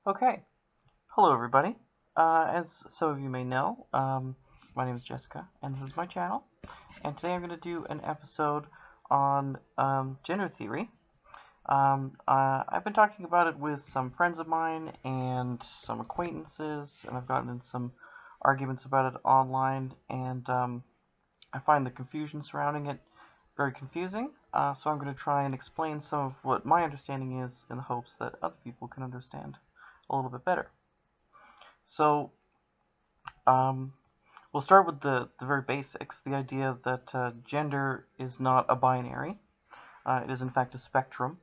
Okay, hello everybody. As some of you may know, my name is Jessica, and this is my channel. And today I'm going to do an episode on gender theory. I've been talking about it with some friends of mine and some acquaintances, and I've gotten in some arguments about it online, and I find the confusion surrounding it very confusing. So I'm going to try and explain some of what my understanding is in the hopes that other people can understand a little bit better. So, um, we'll start with the very basics, the idea that gender is not a binary. It is in fact a spectrum.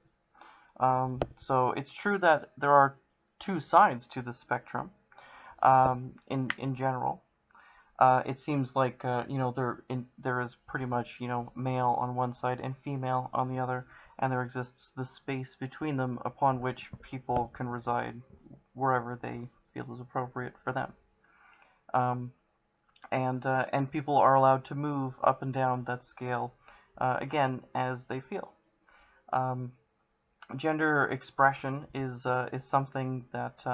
So it's true that there are two sides to the spectrum in general. It seems like there is pretty much male on one side and female on the other, and there exists the space between them upon which people can reside wherever they feel is appropriate for them. Um, and people are allowed to move up and down that scale again as they feel. Um, Gender expression is something that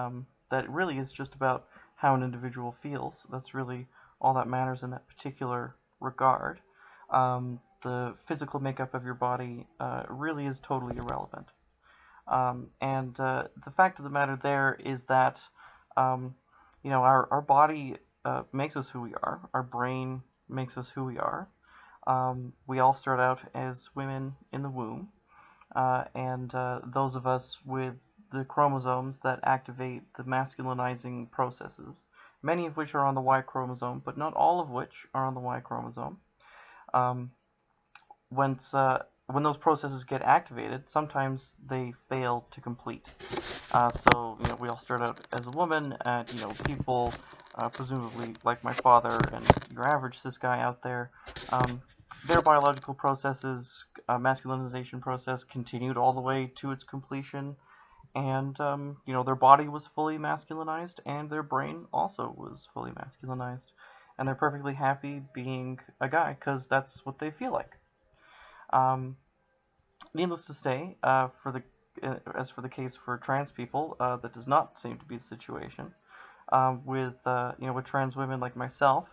really is just about how an individual feels. That's really all that matters in that particular regard. The physical makeup of your body really is totally irrelevant. And the fact of the matter there is that um, our body makes us who we are. Our brain makes us who we are. We all start out as women in the womb, and those of us with the chromosomes that activate the masculinizing processes, many of which are on the Y chromosome, but not all of which are on the Y chromosome. Um, once when those processes get activated, sometimes they fail to complete. So we all start out as a woman, and people, presumably like my father and your average cis guy out there, their biological processes, masculinization process, continued all the way to its completion, and their body was fully masculinized, and their brain also was fully masculinized, and they're perfectly happy being a guy because that's what they feel like. Um, Needless to say, as for the case for trans people, that does not seem to be the situation. With trans women like myself,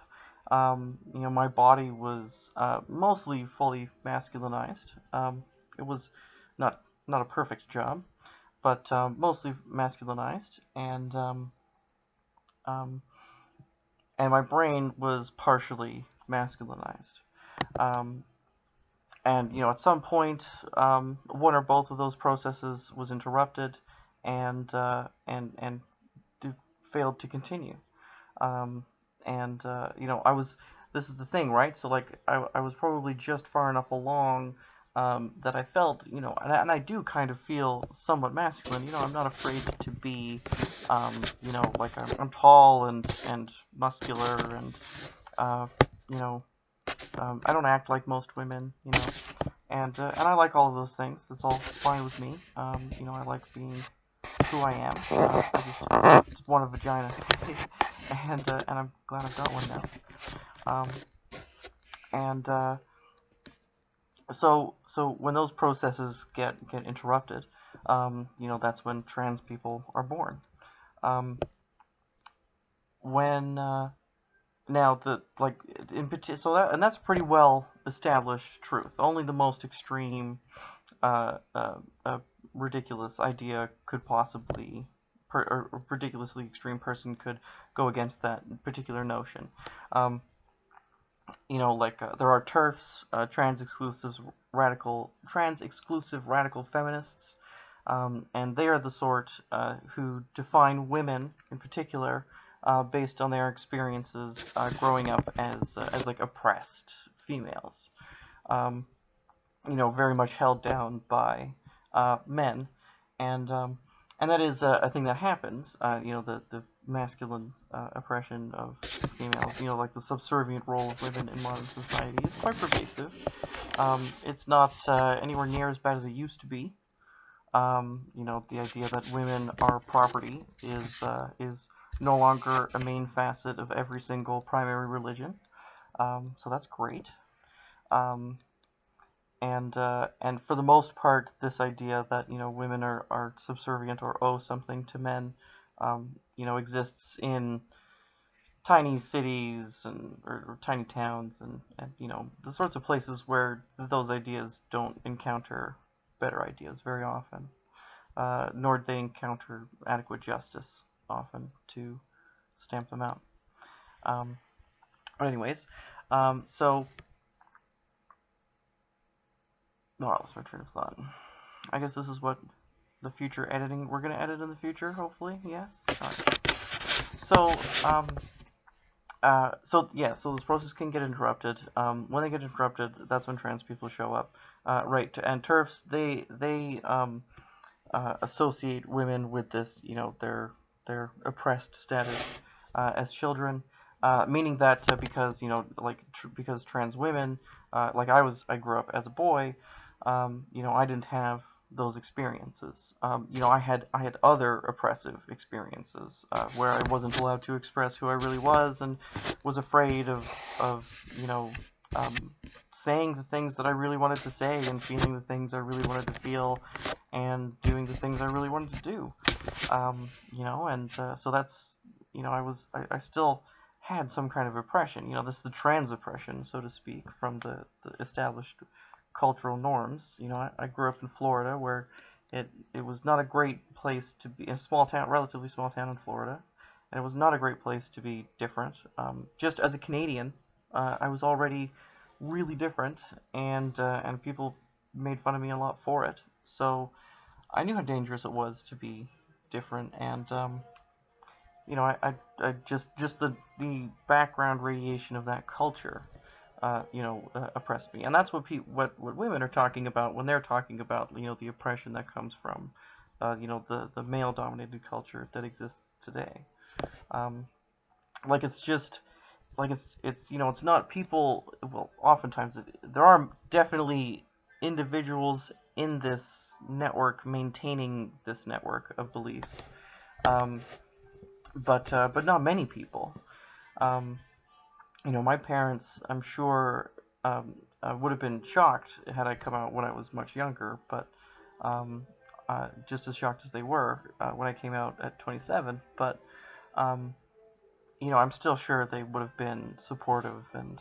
my body was mostly fully masculinized. It was not a perfect job, but mostly masculinized, um, and my brain was partially masculinized. Um, and at some point, one or both of those processes was interrupted, and failed to continue. Um, and I was. This is the thing, right? So like, I was probably just far enough along that I felt, and I do kind of feel somewhat masculine. I'm not afraid to be, like I'm tall and muscular, and uh, you know, I don't act like most women, and I like all of those things. That's all fine with me. I like being who I am. I just want a vagina, and I'm glad I've got one now. Um, and so when those processes get interrupted, that's when trans people are born. Um, when Now the like in particular, that's pretty well established truth. Only the most extreme ridiculous idea could possibly, or ridiculously extreme person could go against that particular notion. Um, there are TERFs, trans exclusive radical feminists, and they are the sort who define women in particular based on their experiences growing up as like oppressed females. Um, very much held down by men, and and that is a thing that happens. The masculine oppression of females, like the subservient role of women in modern society is quite pervasive. It's not anywhere near as bad as it used to be. The idea that women are property is no longer a main facet of every single primary religion. So that's great. Um, and for the most part, this idea that women are subservient or owe something to men exists in tiny cities or tiny towns and the sorts of places where those ideas don't encounter better ideas very often, nor do they encounter adequate justice often to stamp them out. Um, but anyways, so I lost my train of thought. I guess this is what the future editing we're gonna edit in the future, hopefully. Yes. All right. So so this process can get interrupted. When they get interrupted, that's when trans people show up. Right, and TERFs, they associate women with this, their oppressed status as children, meaning that because because trans women, I grew up as a boy, I didn't have those experiences. I had other oppressive experiences where I wasn't allowed to express who I really was and was afraid of saying the things that I really wanted to say and feeling the things I really wanted to feel and doing the things I really wanted to do. So that's, I still had some kind of oppression. This is the trans oppression, so to speak, from the established cultural norms. I grew up in Florida where it was not a great place to be, a small town, relatively small town in Florida, and it was not a great place to be different. Just as a Canadian, I was already really different, and people made fun of me a lot for it. So I knew how dangerous it was to be different, and I just the background radiation of that culture, oppressed me, and that's what women are talking about when they're talking about the oppression that comes from, the male dominated culture that exists today. Um, like it's just like it's not people. Well, oftentimes there are definitely individuals in this network maintaining this network of beliefs, um, but not many people. Um, my parents, I'm sure, would have been shocked had I come out when I was much younger, but um, just as shocked as they were when I came out at 27. But um, I'm still sure they would have been supportive and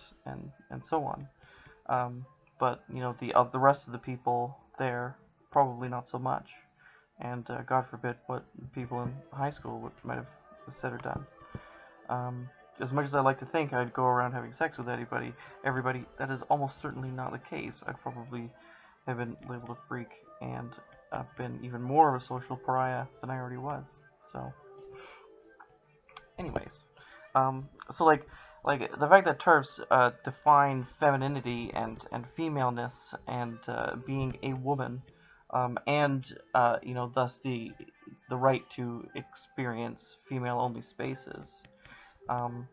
so on. But the rest of the people there probably not so much, and God forbid what people in high school might have said or done. Um, as much as I like to think I'd go around having sex with everybody, that is almost certainly not the case. I'd probably have been labeled a freak and been even more of a social pariah than I already was. So, anyways, so like the fact that TERFs define femininity and femaleness and being a woman, and thus the right to experience female-only spaces, um,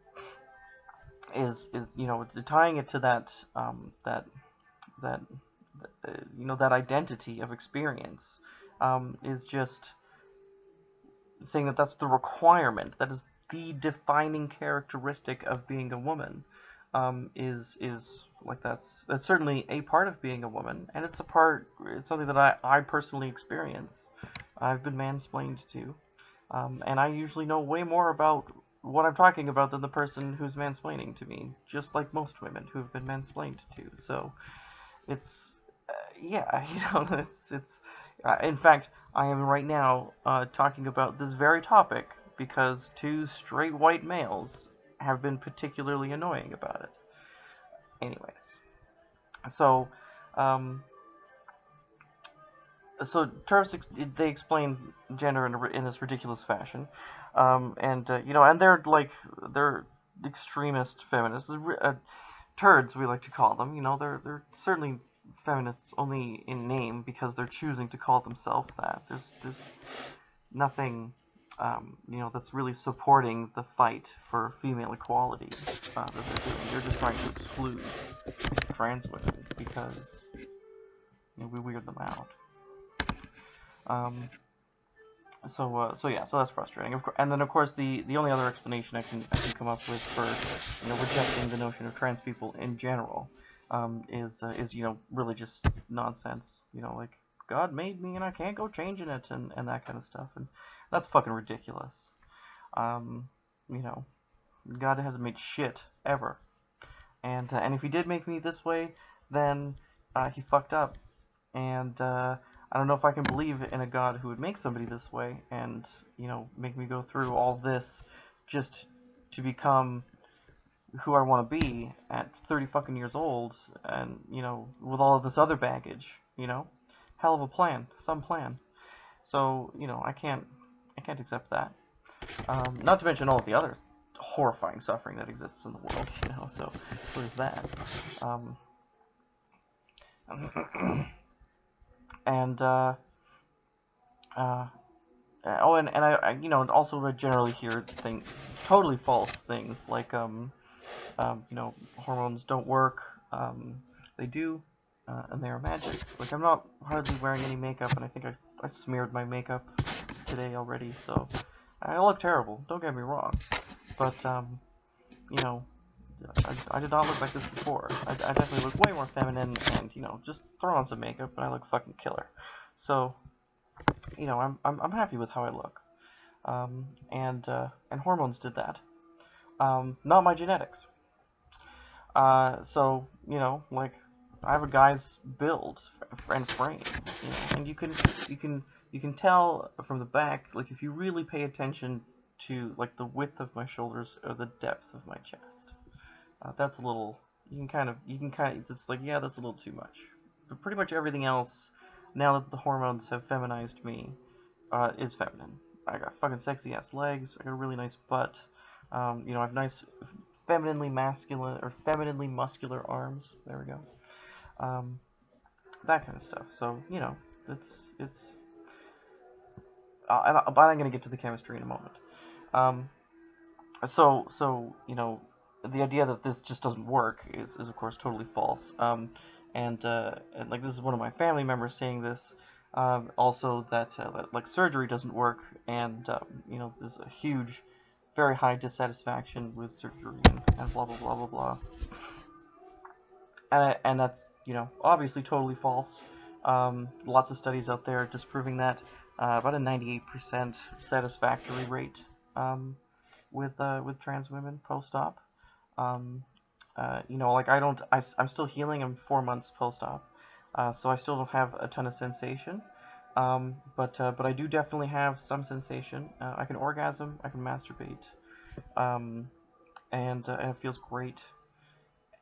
is tying it to that that identity of experience, is just saying that that's the requirement, that is the defining characteristic of being a woman, is like that's certainly a part of being a woman, and it's something that I personally experience. I've been mansplained to, and I usually know way more about what I'm talking about than the person who's mansplaining to me, just like most women who have been mansplained to. So it's yeah, it's in fact, I am right now talking about this very topic because two straight white males have been particularly annoying about it. Anyways, so um, so TERFs they explain gender in this ridiculous fashion, and they're extremist feminists, turds we like to call them. They're certainly feminists only in name because they're choosing to call themselves that. There's nothing that's really supporting the fight for female equality that they're doing. They're just trying to exclude trans women because we weird them out. So yeah, so that's frustrating. And then of course the only other explanation I can come up with for rejecting the notion of trans people in general, is really just nonsense. Like God made me and I can't go changing it and that kind of stuff, and that's fucking ridiculous. Um, you know, God hasn't made shit ever, and if He did make me this way, then He fucked up, and I don't know if I can believe in a God who would make somebody this way and make me go through all this just to become who I want to be at 30 fucking years old, and with all of this other baggage. Hell of a plan, some plan. So I can't accept that. Not to mention all of the other horrifying suffering that exists in the world. So there's that. Um, and uh, and I also generally hear totally false things like hormones don't work. They do, and they are magic. Like, I'm not hardly wearing any makeup, and I think I smeared my makeup today already, so I look terrible. Don't get me wrong, but you know, I did not look like this before. I definitely look way more feminine, and just throw on some makeup, and I look fucking killer. So I'm happy with how I look. And hormones did that. Not my genetics. So like, I have a guy's build and frame, and you can tell from the back, like, if you really pay attention to like the width of my shoulders or the depth of my chest. That's a little. It's like, yeah, that's a little too much. But pretty much everything else, now that the hormones have feminized me, is feminine. I got fucking sexy ass legs. I got a really nice butt. I have nice femininely masculine or femininely muscular arms. There we go. That kind of stuff. So it's. But I'm gonna get to the chemistry in a moment. Um, so the idea that this just doesn't work is of course totally false. And like, this is one of my family members saying this. Also that like, surgery doesn't work, and there's a huge, very high dissatisfaction with surgery, and blah blah blah blah blah. And that's obviously totally false. Lots of studies out there disproving that. About a 98% satisfactory rate with trans women post-op. Like, I'm still healing. I'm 4 months post-op, so I still don't have a ton of sensation. But I do definitely have some sensation. I can orgasm. I can masturbate, and it feels great.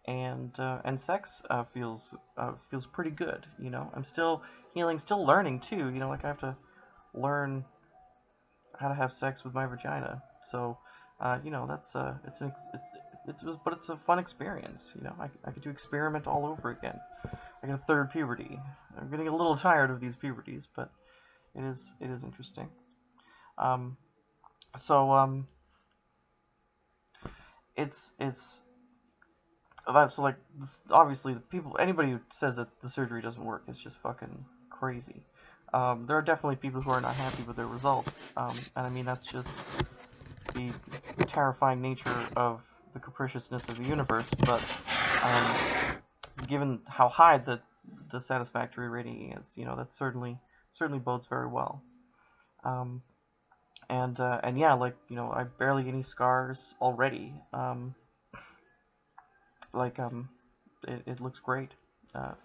And sex feels pretty good. I'm still healing, still learning too. Like, I have to learn how to have sex with my vagina. So, that's but it's a fun experience. I get to experiment all over again. I get a third puberty. I'm getting a little tired of these puberties, but it is interesting. Um, so it's that's like, obviously, anybody who says that the surgery doesn't work is just fucking crazy. There are definitely people who are not happy with their results, and I mean, that's just the terrifying nature of the capriciousness of the universe. But given how high the satisfactory rating is, that certainly bodes very well. Um, and yeah, like, I barely get any scars already. Like, it looks great,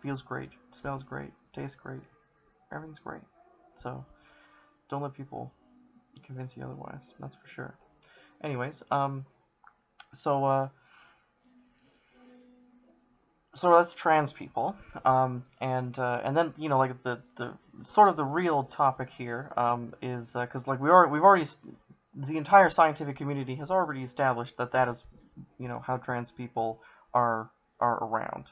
feels great, smells great, tastes great, everything's great. So don't let people convince you otherwise. That's for sure. Anyways, so that's trans people, and then like, the sort of the real topic here, is because, like, we've already, the entire scientific community has already established that is how trans people are around.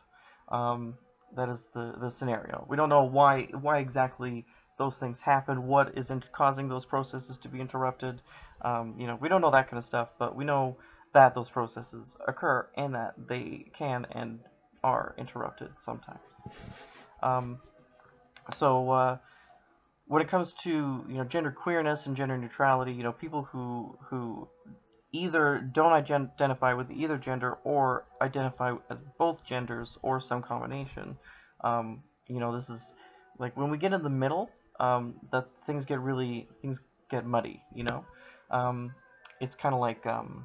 That is the scenario. We don't know why exactly those things happen. What is causing those processes to be interrupted? We don't know that kind of stuff, but we know that those processes occur, and that they can and are interrupted sometimes. So when it comes to gender queerness and gender neutrality, people who either don't identify with either gender or identify as both genders or some combination. This is like, when we get in the middle, that things get muddy. Um, it's kind of like well,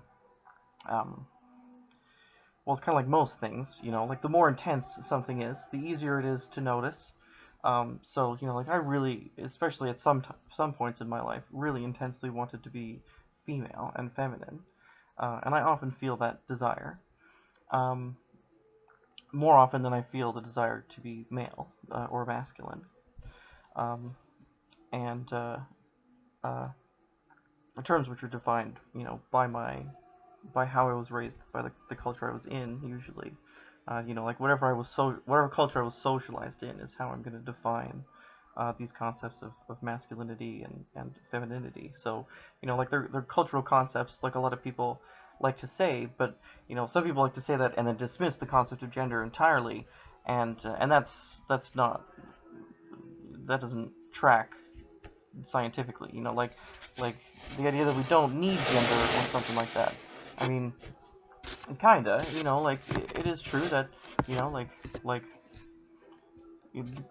it's kind of like most things, like the more intense something is, the easier it is to notice. So, like I really, especially at some points in my life, really intensely wanted to be female and feminine, and I often feel that desire, um, more often than I feel the desire to be male or masculine, um, and uh, terms which are defined, by how I was raised, by the culture I was in, usually. Like whatever culture I was socialized in is how I'm going to define these concepts of masculinity and femininity. So, like they're cultural concepts, like a lot of people like to say, but some people like to say that and then dismiss the concept of gender entirely, and that's not that doesn't track scientifically. Like the idea that we don't need gender or something like that. I mean, kinda, like it is true that, like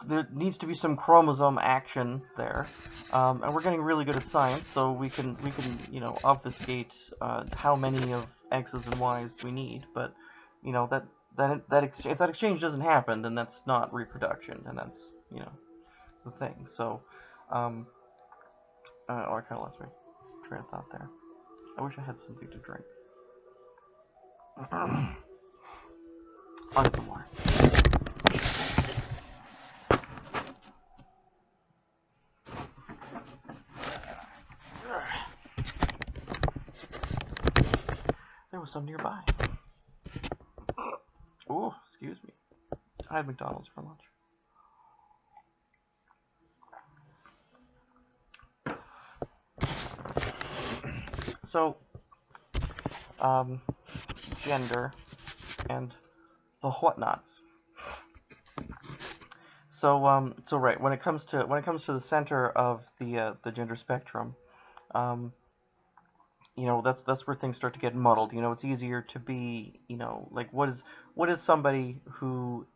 there needs to be some chromosome action there, and we're getting really good at science, so we can obfuscate how many of X's and Y's we need, but if that exchange doesn't happen, then that's not reproduction, and that's the thing. So, I kind of lost my train of thought there. I wish I had something to drink. I'll get some more. There was some nearby. Oh, excuse me. I had McDonald's for lunch. So, gender and the whatnots. So right, when it comes to the center of the gender spectrum, um, that's where things start to get muddled. It's easier to be, like what is somebody who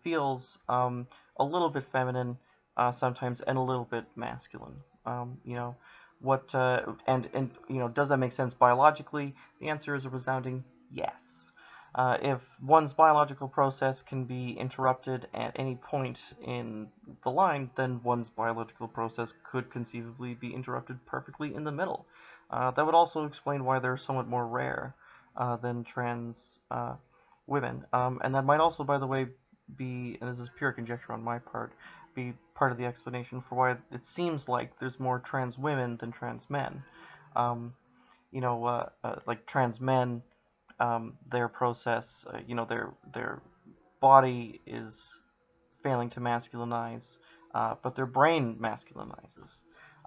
feels a little bit feminine sometimes and a little bit masculine. What and does that make sense biologically? The answer is a resounding yes. If one's biological process can be interrupted at any point in the line, then one's biological process could conceivably be interrupted perfectly in the middle. That would also explain why they're somewhat more rare than trans women. And that might also, by the way, be, and this is pure conjecture on my part, be part of the explanation for why it seems like there's more trans women than trans men. Like trans men, their process, their body is failing to masculinize, but their brain masculinizes.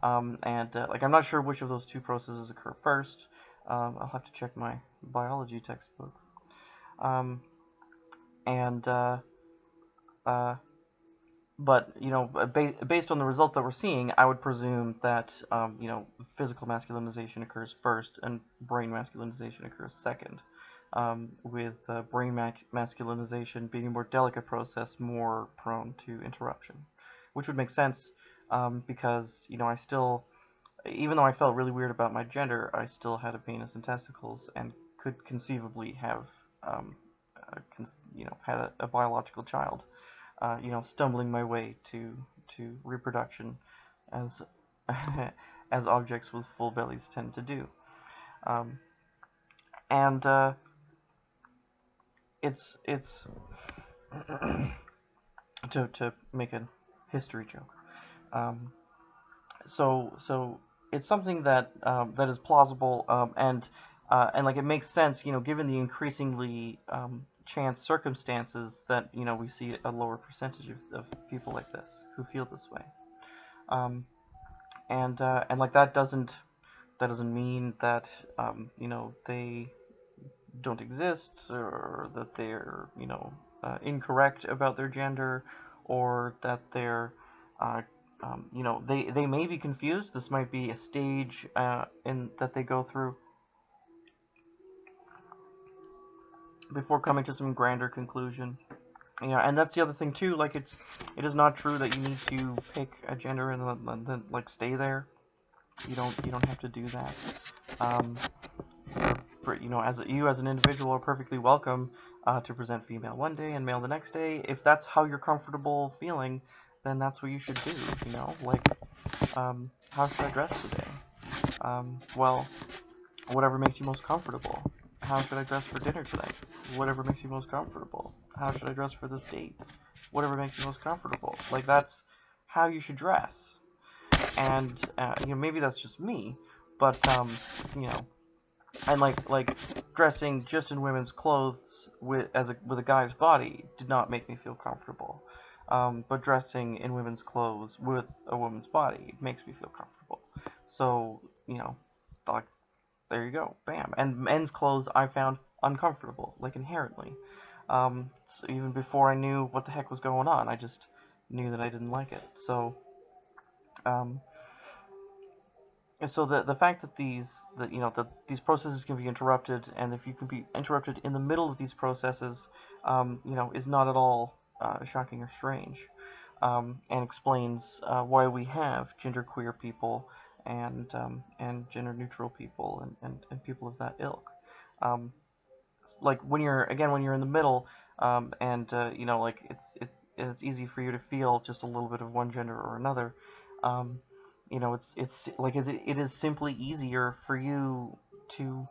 Like I'm not sure which of those two processes occur first. I'll have to check my biology textbook. Um, and But based on the results that we're seeing, I would presume that physical masculinization occurs first and brain masculinization occurs second. With brain masculinization being a more delicate process, more prone to interruption, which would make sense because I still, even though I felt really weird about my gender, I still had a penis and testicles and could conceivably have had a biological child. Stumbling my way to reproduction, as as objects with full bellies tend to do, and it's to make a history joke. So it's something that that is plausible, and like it makes sense, given the increasingly chance circumstances that we see a lower percentage of people like this who feel this way, and like that doesn't mean that they don't exist, or that they're incorrect about their gender, or that they're they may be confused. This might be a stage in that they go through before coming to some grander conclusion. And that's the other thing too. Like it is not true that you need to pick a gender and then like stay there. You don't have to do that. as you as an individual are perfectly welcome to present female one day and male the next day. If that's how you're comfortable feeling, then that's what you should do. Like, how should I dress today? Well, whatever makes you most comfortable. How should I dress for dinner tonight? Whatever makes you most comfortable. How should I dress for this date? Whatever makes you most comfortable. Like, that's how you should dress. And maybe that's just me, but you know, and like dressing just in women's clothes with a guy's body did not make me feel comfortable. But dressing in women's clothes with a woman's body makes me feel comfortable. So like, there you go, bam. And men's clothes I found uncomfortable, like, inherently. So even before I knew what the heck was going on, I just knew that I didn't like it. So um, and so the fact that these processes can be interrupted, and if you can be interrupted in the middle of these processes, is not at all shocking or strange, and explains why we have genderqueer people and gender neutral people and people of that ilk. Um, like, when you're in the middle, and like, it's easy for you to feel just a little bit of one gender or another. It's like, it is simply easier for you to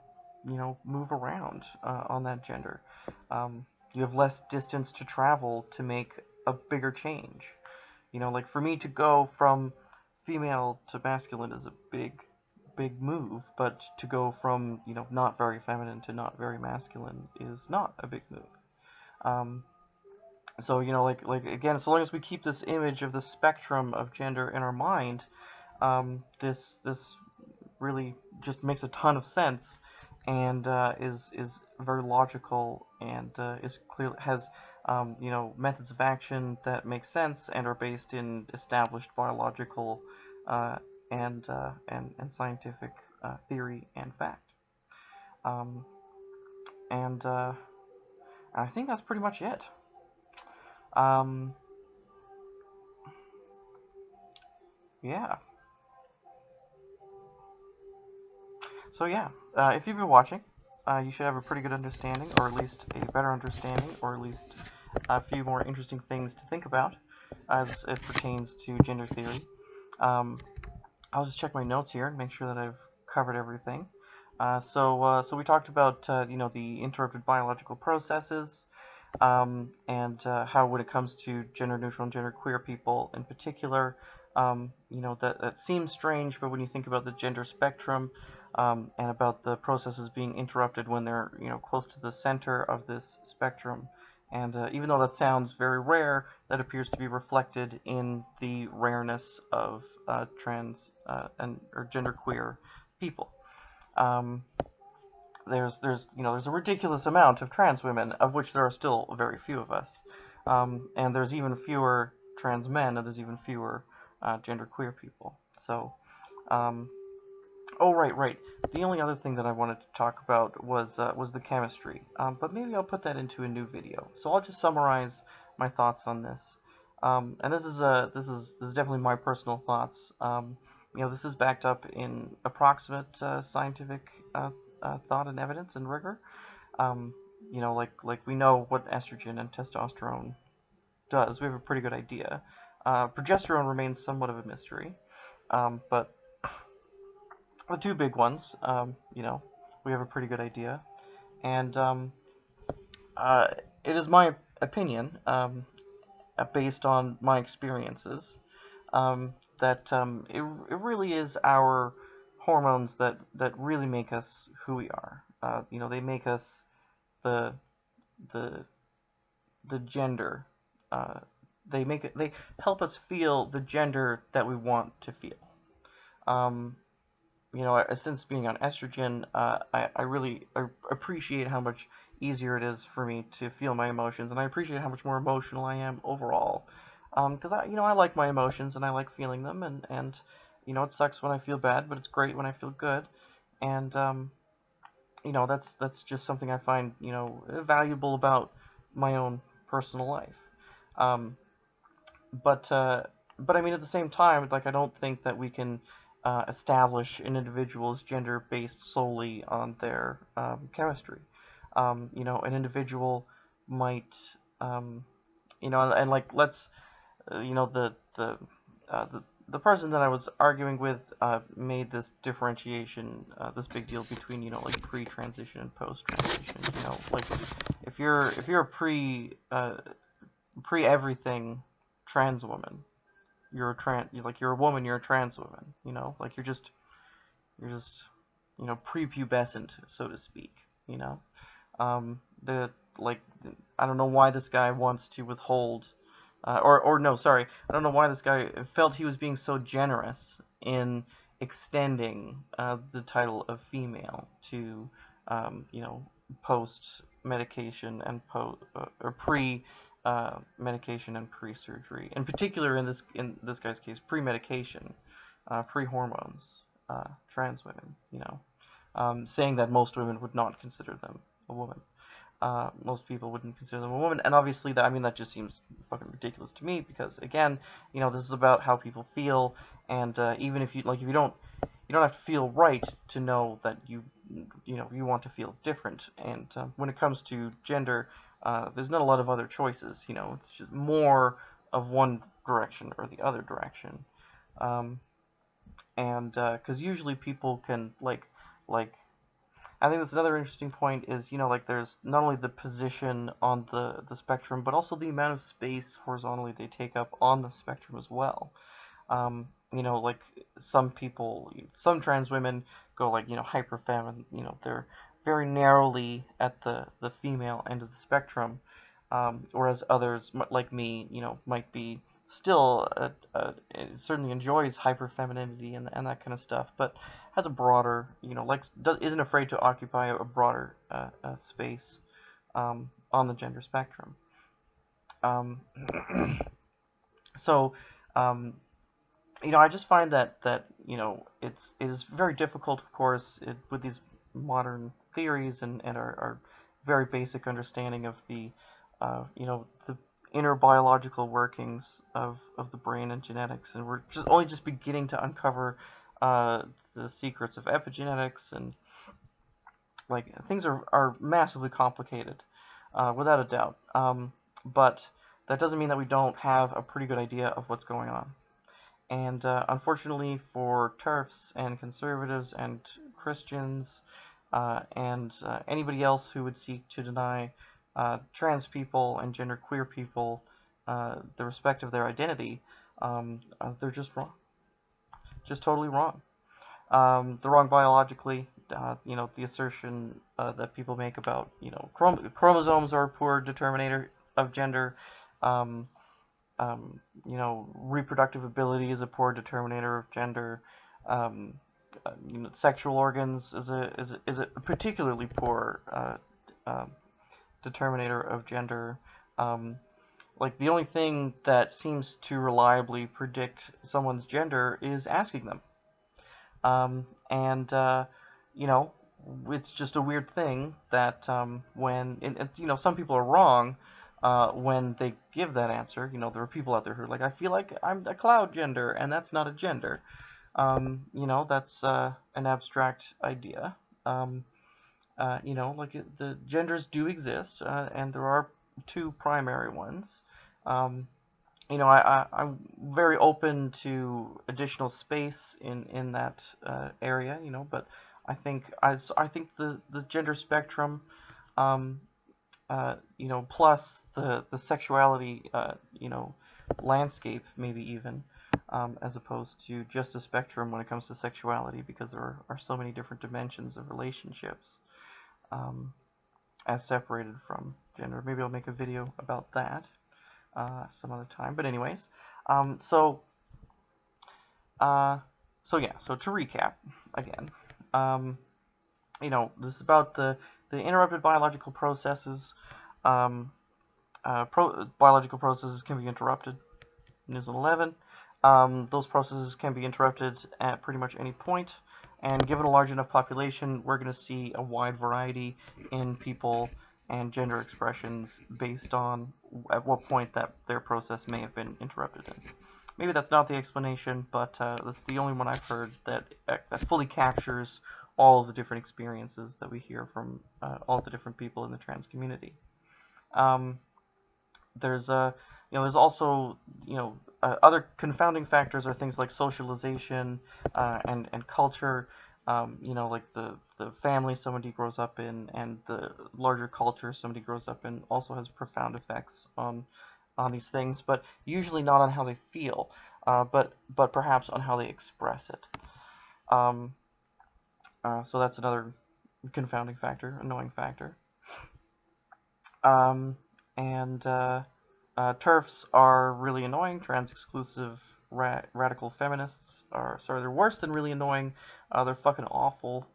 move around on that gender. You have less distance to travel to make a bigger change. Like, for me to go from female to masculine is a big move, but to go from not very feminine to not very masculine is not a big move. So like, again, so long as we keep this image of the spectrum of gender in our mind, this really just makes a ton of sense, and is very logical, and is clear has methods of action that make sense and are based in established biological and scientific theory and fact. Um, and I think that's pretty much it. Um, yeah. So yeah, if you've been watching, you should have a pretty good understanding, or at least a better understanding, or at least a few more interesting things to think about as it pertains to gender theory. I'll just check my notes here and make sure that I've covered everything. So we talked about the interrupted biological processes, and how, when it comes to gender neutral and gender queer people in particular, that seems strange, but when you think about the gender spectrum, and about the processes being interrupted when they're close to the center of this spectrum, and even though that sounds very rare, that appears to be reflected in the rareness of trans or genderqueer people. There's a ridiculous amount of trans women, of which there are still very few of us, and there's even fewer trans men, and there's even fewer genderqueer people. So, oh, right. The only other thing that I wanted to talk about was the chemistry, but maybe I'll put that into a new video. So I'll just summarize my thoughts on this, and this is definitely my personal thoughts. This is backed up in approximate scientific thought and evidence and rigor. Like we know what estrogen and testosterone does. We have a pretty good idea. Progesterone remains somewhat of a mystery, but the two big ones, we have a pretty good idea. And it is my opinion, based on my experiences, that it really is our hormones that really make us who we are. They make us the gender. They help us feel the gender that we want to feel. Since being on estrogen, I really appreciate how much easier it is for me to feel my emotions, and I appreciate how much more emotional I am overall. Because I like my emotions, and I like feeling them, and it sucks when I feel bad, but it's great when I feel good, and that's just something I find valuable about my own personal life. But I mean, at the same time, like, I don't think that we can establish an individual's gender based solely on their chemistry. An individual might, and like let's, the person that I was arguing with made this differentiation, this big deal between like pre-transition and post-transition. Like if you're a pre everything trans woman, you're a woman, you're a trans woman. Like you're just prepubescent, so to speak. You know, the like I don't know why this guy wants to withhold, or no, sorry, I don't know why this guy felt he was being so generous in extending the title of female to post medication and or pre medication and pre surgery. In particular, in this guy's case, pre medication, pre hormones, trans women. Saying that most women would not consider them a woman. Most people wouldn't consider them a woman, and obviously that just seems fucking ridiculous to me because again, this is about how people feel, and even if you don't have to feel right to know that you want to feel different, and when it comes to gender, there's not a lot of other choices. It's just more of one direction or the other direction, and because usually people can like I think that's another interesting point is, like there's not only the position on the spectrum, but also the amount of space horizontally they take up on the spectrum as well. Like some people, some trans women go like, hyper feminine, they're very narrowly at the female end of the spectrum, whereas others, like me, might be still certainly enjoys hyper femininity and that kind of stuff, but has a broader, isn't afraid to occupy a broader space on the gender spectrum. Um, so, I just find that it is very difficult, of course, with these modern theories and our very basic understanding of the inner biological workings of the brain and genetics, and we're just beginning to uncover the secrets of epigenetics, and like things are massively complicated, without a doubt. But that doesn't mean that we don't have a pretty good idea of what's going on. And unfortunately for TERFs and conservatives and Christians and anybody else who would seek to deny trans people and genderqueer people the respect of their identity, they're just wrong. Just totally wrong. They're wrong biologically. The assertion that people make about, chromosomes are a poor determinator of gender. Reproductive ability is a poor determinator of gender. Sexual organs is a particularly poor determinator of gender. Like the only thing that seems to reliably predict someone's gender is asking them. It's just a weird thing that when some people are wrong when they give that answer. There are people out there who are like, I feel like I'm a cloud gender, and that's not a gender. That's an abstract idea. The genders do exist, and there are two primary ones. I'm very open to additional space in that area, but I think the gender spectrum, plus the sexuality, landscape, maybe even, as opposed to just a spectrum when it comes to sexuality, because there are so many different dimensions of relationships, as separated from gender. Maybe I'll make a video about that some other time. But anyways, so to recap again, this is about the interrupted biological processes. Biological processes can be interrupted. News 11. Those processes can be interrupted at pretty much any point, and given a large enough population, we're going to see a wide variety in people and gender expressions based on at what point that their process may have been interrupted in. maybe that's not the explanation, but that's the only one I've heard that fully captures all of the different experiences that we hear from all the different people in the trans community. Um, there's there's also other confounding factors are things like socialization and culture. Like the family somebody grows up in and the larger culture somebody grows up in also has profound effects on these things, but usually not on how they feel, but perhaps on how they express it. Um, so that's another confounding factor, annoying factor. Um, and TERFs are really annoying. Trans-exclusive radical feminists are, sorry, they're worse than really annoying. They're fucking awful,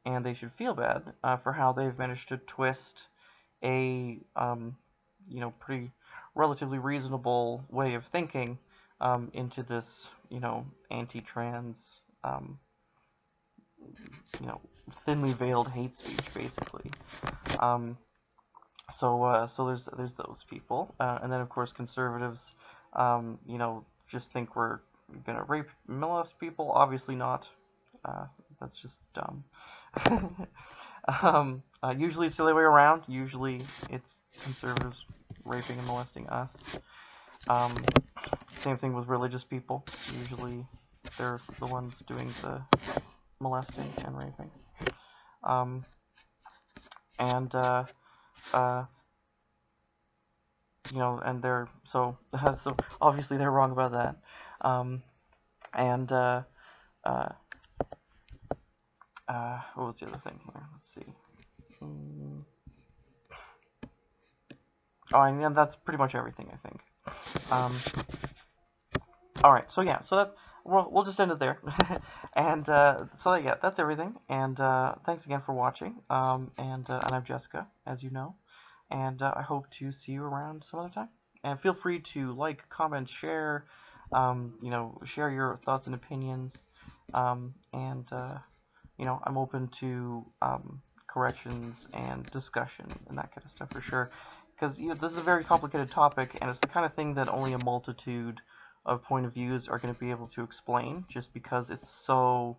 and they should feel bad for how they've managed to twist a, pretty relatively reasonable way of thinking into this, anti-trans, um, thinly veiled hate speech, basically. Um, so there's those people, and then of course conservatives, just think we're gonna rape, molest people. Obviously not. That's just dumb. Usually it's the other way around. Usually it's conservatives raping and molesting us. Um, Same thing with religious people. Usually they're the ones doing the molesting and raping. Um, and uh, and they're so obviously they're wrong about that. And uh, what was the other thing here? Let's see. Oh, and that's pretty much everything, I think. All right, so yeah, so that we'll just end it there, and that's everything. And thanks again for watching. And I'm Jessica, as you know, and I hope to see you around some other time. And feel free to like, comment, share, share your thoughts and opinions. And I'm open to corrections and discussion and that kind of stuff for sure. Because this is a very complicated topic, and it's the kind of thing that only a multitude of point of views are going to be able to explain, just because it's so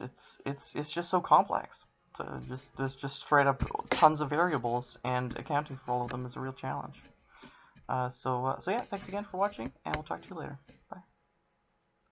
it's just so complex. So there's just straight up tons of variables, and accounting for all of them is a real challenge. So yeah, thanks again for watching, and we'll talk to you later.